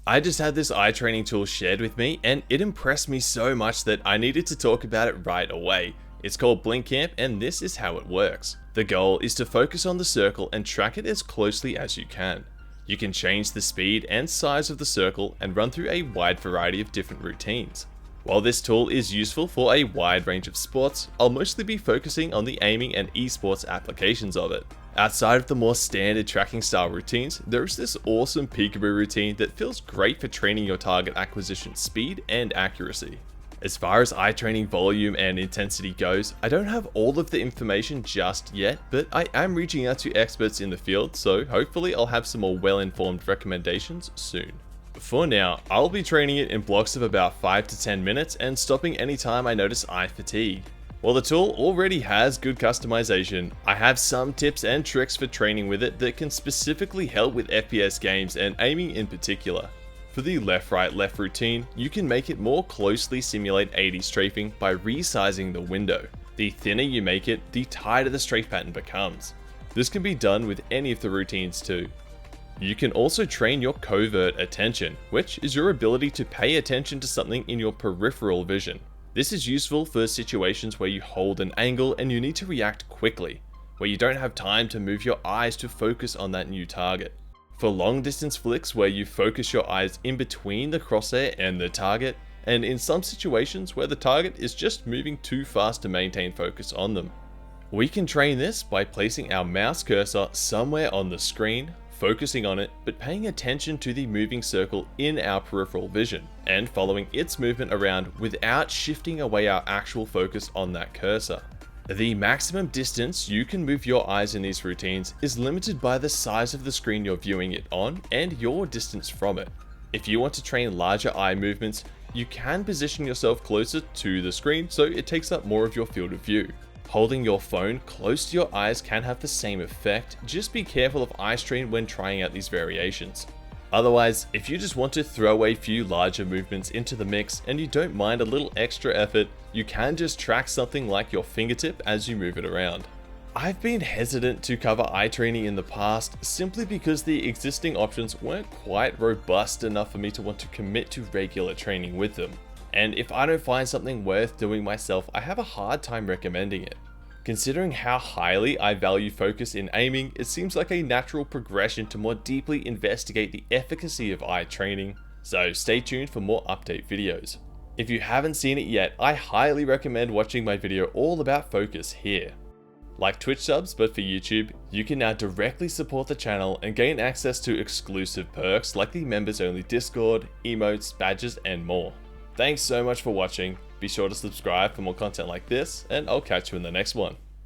I just had this eye training tool shared with me and it impressed me so much that I needed to talk about it right away. It's called BlinkCamp and this is how it works. The goal is to focus on the circle and track it as closely as you can. You can change the speed and size of the circle and run through a wide variety of different routines. While this tool is useful for a wide range of sports, I'll mostly be focusing on the aiming and esports applications of it. Outside of the more standard tracking style routines, there is this awesome peekaboo routine that feels great for training your target acquisition speed and accuracy. As far as eye training volume and intensity goes, I don't have all of the information just yet, but I am reaching out to experts in the field, so hopefully I'll have some more well-informed recommendations soon. For now, I'll be training it in blocks of about 5 to 10 minutes and stopping anytime I notice eye fatigue. While the tool already has good customization, I have some tips and tricks for training with it that can specifically help with FPS games and aiming in particular. For the left-right-left routine, you can make it more closely simulate 80 strafing by resizing the window. The thinner you make it, the tighter the strafe pattern becomes. This can be done with any of the routines too. You can also train your covert attention, which is your ability to pay attention to something in your peripheral vision. This is useful for situations where you hold an angle and you need to react quickly, where you don't have time to move your eyes to focus on that new target. For long distance flicks where you focus your eyes in between the crosshair and the target, and in some situations where the target is just moving too fast to maintain focus on them. We can train this by placing our mouse cursor somewhere on the screen, focusing on it, but paying attention to the moving circle in our peripheral vision, and following its movement around without shifting away our actual focus on that cursor. The maximum distance you can move your eyes in these routines is limited by the size of the screen you're viewing it on and your distance from it. If you want to train larger eye movements, you can position yourself closer to the screen so it takes up more of your field of view. Holding your phone close to your eyes can have the same effect, just be careful of eye strain when trying out these variations. Otherwise, if you just want to throw a few larger movements into the mix and you don't mind a little extra effort, you can just track something like your fingertip as you move it around. I've been hesitant to cover eye training in the past simply because the existing options weren't quite robust enough for me to want to commit to regular training with them. And if I don't find something worth doing myself, I have a hard time recommending it. Considering how highly I value focus in aiming, it seems like a natural progression to more deeply investigate the efficacy of eye training, so stay tuned for more update videos. If you haven't seen it yet, I highly recommend watching my video all about focus here. Like Twitch subs but for YouTube, you can now directly support the channel and gain access to exclusive perks like the members only Discord, emotes, badges and more. Thanks so much for watching, be sure to subscribe for more content like this, and I'll catch you in the next one.